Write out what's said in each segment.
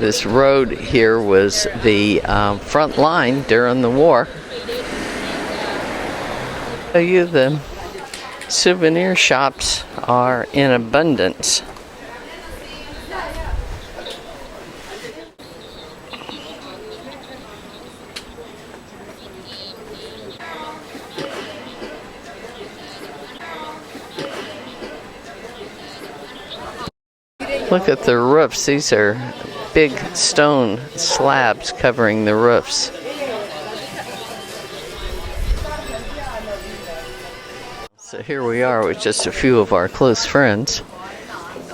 This road here was the front line during the war. Tell you the souvenir shops are in abundance. Look at the roofs. These are big stone slabs covering the roofs. So here we are with just a few of our close friends.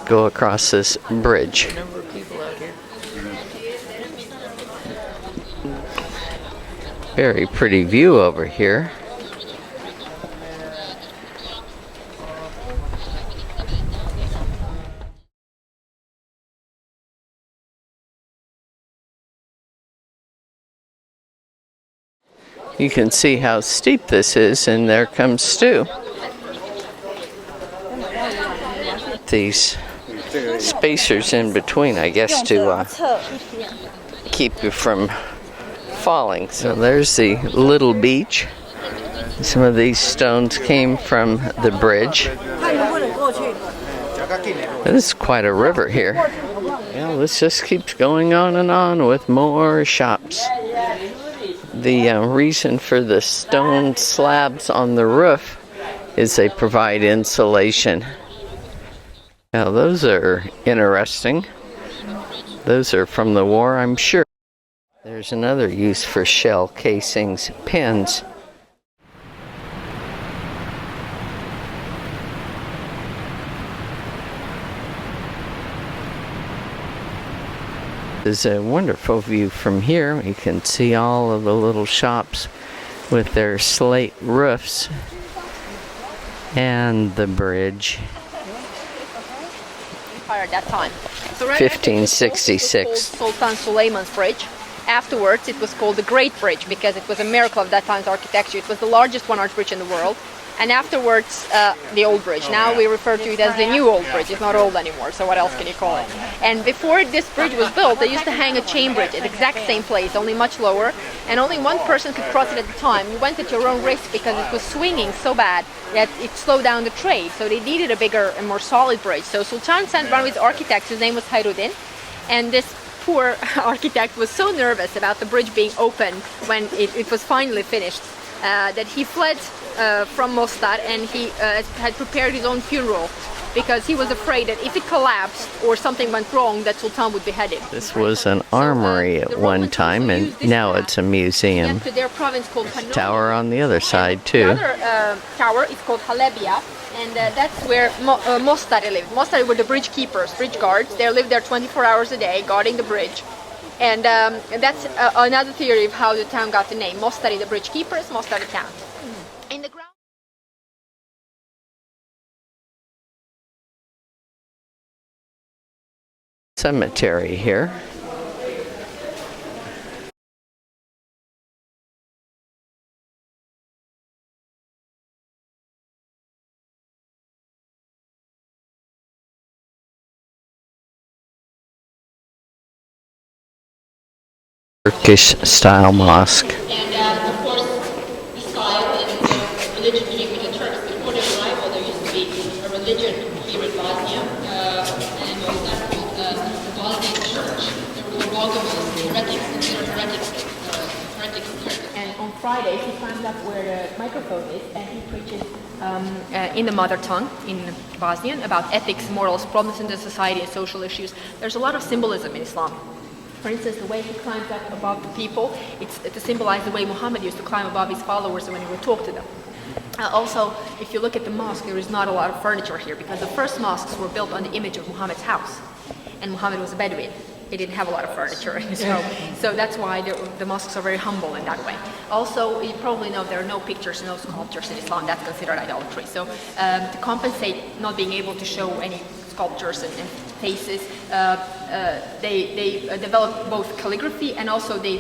Go across this bridge. Very pretty view over here. You can see how steep this is, and there comes Stu. These spacers in between, I guess, to keep you from falling. So there's the little beach. Some of these stones came from the bridge. This is quite a river here. Well, this just keeps going on and on with more shops. The reason for the stone slabs on the roof is they provide insulation. Now those are interesting. Those are from the war, I'm sure. There's another use for shell casings, pins. This is a wonderful view from here. You can see all of the little shops with their slate roofs and the bridge. At that time. So 1566. Sultan Suleiman's Bridge. Afterwards, it was called the Great Bridge because it was a miracle of that time's architecture. It was the largest one-arch bridge in the world. And afterwards, the Old Bridge. Now we refer to it as the New Old Bridge. It's not old anymore, so what else can you call it? And before this bridge was built, they used to hang a chain bridge at the exact same place, only much lower, and only one person could cross it at a time. You went at your own risk because it was swinging so bad that it slowed down the trade, so they needed a bigger and more solid bridge. So Sultan sent one of his architects, his name was Hayruddin, and this poor architect was so nervous about the bridge being open when it was finally finished that he fled from Mostar, and he had prepared his own funeral because he was afraid that if it collapsed or something went wrong, that Sultan would be beheaded. This was an armory at one time, and now it's a museum. To their province called Tower on the other side too. The other tower is called Halebia, and that's where Mostar lived. Mostar were the bridge keepers, bridge guards. They lived there 24 hours a day, guarding the bridge. And that's another theory of how the town got the name. Mostar, the bridge keepers, Mostar, the town. In the ground. Cemetery here. Turkish style mosque. And of course, the style and the religion came with the Turks. Before their arrival, there used to be a religion here in Bosnia, and it was that called the Bosnian Church. There were Logos, heretics, considered heretics. And on Fridays, he climbs up where the microphone is, and he preaches in the mother tongue, in Bosnian, about ethics, morals, problems in the society, and social issues. There's a lot of symbolism in Islam. For instance, the way he climbs up above the people, it's to symbolize the way Muhammad used to climb above his followers when he would talk to them. Also, if you look at the mosque, there is not a lot of furniture here because the first mosques were built on the image of Muhammad's house. And Muhammad was a Bedouin. He didn't have a lot of furniture in his home. So that's why the mosques are very humble in that way. Also, you probably know there are no pictures, no sculptures in Islam. That's considered idolatry. So to compensate not being able to show any sculptures and faces, they developed both calligraphy and also they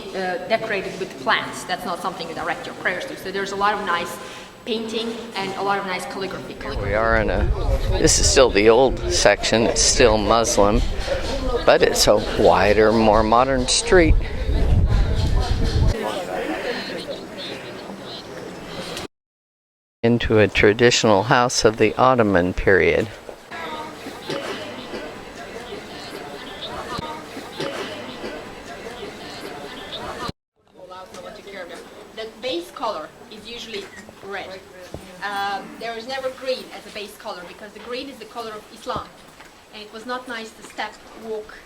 decorated with plants. That's not something you direct your prayers to. So there's a lot of nice painting and a lot of nice calligraphy. We are in this is still the old section, it's still Muslim. but it's a wider, more modern street. Into a traditional house of the Ottoman period. The base color is usually red. There is never green as a base color because the green is the color of Islam. And it was not nice to step, walk,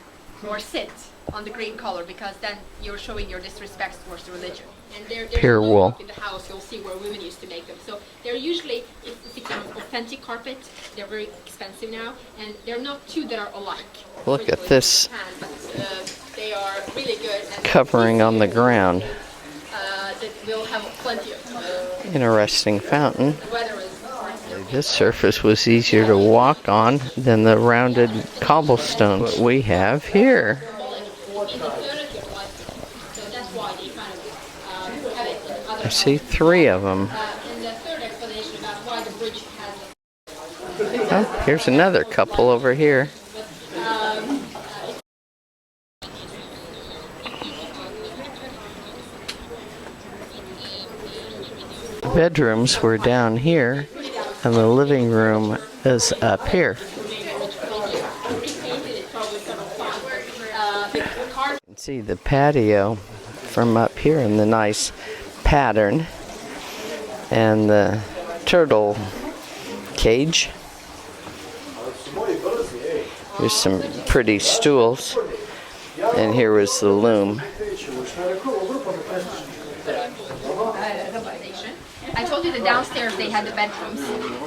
or sit on the green color because then you're showing your disrespect towards the religion. And there's Pure wool. in the house, you'll see where women used to make them. So they're usually, if it's an authentic carpet, they're very expensive now, and they're not two that are alike. Look at this They are really good. And covering on the ground. that we'll have plenty of. Interesting fountain. The weather is. This surface was easier to walk on than the rounded cobblestone what we have here. I see 3 of them. And the third explanation about why the bridge has. Oh, here's another couple over here. Bedrooms were down here, and the living room is up here. You can see the patio from up here in the nice pattern, and the turtle cage. There's some pretty stools, and here was the loom. I told you that downstairs they had the bedrooms,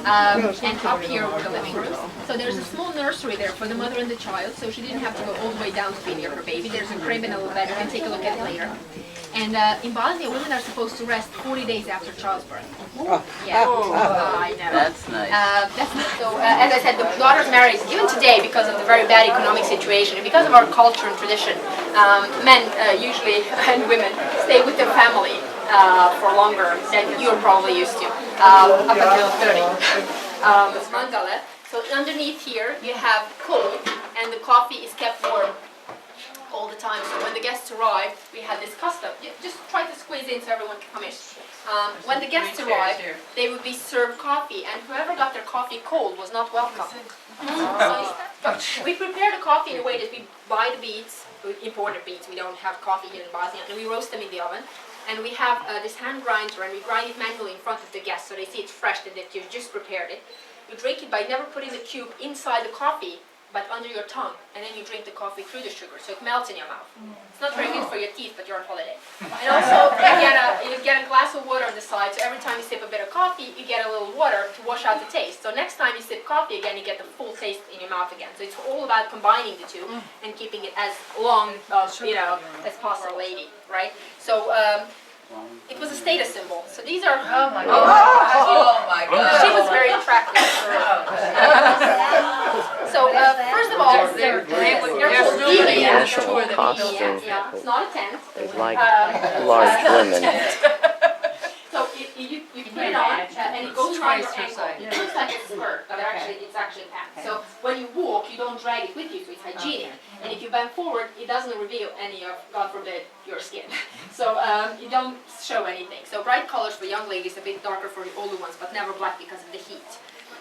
and up here were the living rooms. So there's a small nursery there for the mother and the child, so she didn't have to go all the way down to be near her baby. There's a crib and a little bed. You can take a look at it later. And in Bosnia, women are supposed to rest 40 days after childbirth. Yeah, I know. That's nice. So, as I said, the daughters married even today because of the very bad economic situation and because of our culture and tradition. Men usually and women stay with their family for longer than you're probably used to, up until 30. It's mandala. So underneath here you have coal, and the coffee is kept warm all the time. So when the guests arrived, we had this custom. Just try to squeeze in so everyone can come in. When the guests arrived, they would be served coffee, and whoever got their coffee cold was not welcome. So we prepare the coffee in a way that we buy the beets, imported beets. We don't have coffee here in Bosnia, and we roast them in the oven. And we have this hand grinder, and we grind it manually in front of the guests so they see it's fresh and that you've just prepared it. You drink it by never putting the cube inside the coffee, but under your tongue, and then you drink the coffee through the sugar, so it melts in your mouth. It's not very good for your teeth, but you're on holiday. And also, you get a glass of water on the side, so every time you sip a bit of coffee, you get a little water to wash out the taste. So next time you sip coffee again, you get the full taste in your mouth again. So it's all about combining the two and keeping it as long, as possible, lady, right? So it was a status symbol. So these are. Oh my God! She was very attractive. So first of all, they're National costume. Yeah, it's not a tent. They like large women. So you put it on, and it goes around your ankle. It looks like a skirt, but it's actually pants. So when you walk, you don't drag it with you, so it's hygienic. And if you bend forward, it doesn't reveal any of, God forbid, your skin. So you don't show anything. So bright colors for young ladies, a bit darker for the older ones, but never black because of the heat.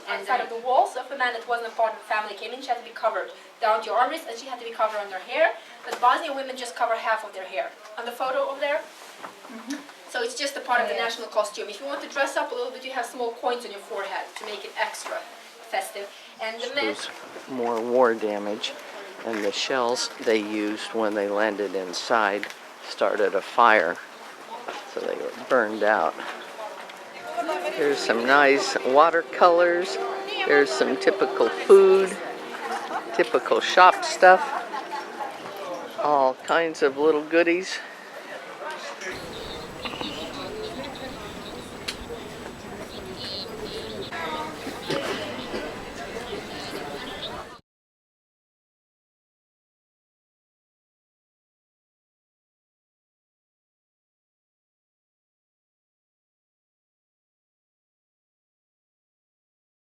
And inside of the walls, if a man that wasn't a part of the family came in, she had to be covered down to your arm wrist, and she had to be covered on her hair. But Bosnian women just cover half of their hair. On the photo over there. So it's just a part of the national costume. If you want to dress up a little bit, you have small coins on your forehead to make it extra festive. And the men. More war damage, and the shells they used when they landed inside started a fire, so they were burned out. Here's some nice watercolors. Here's some typical food, typical shop stuff, all kinds of little goodies.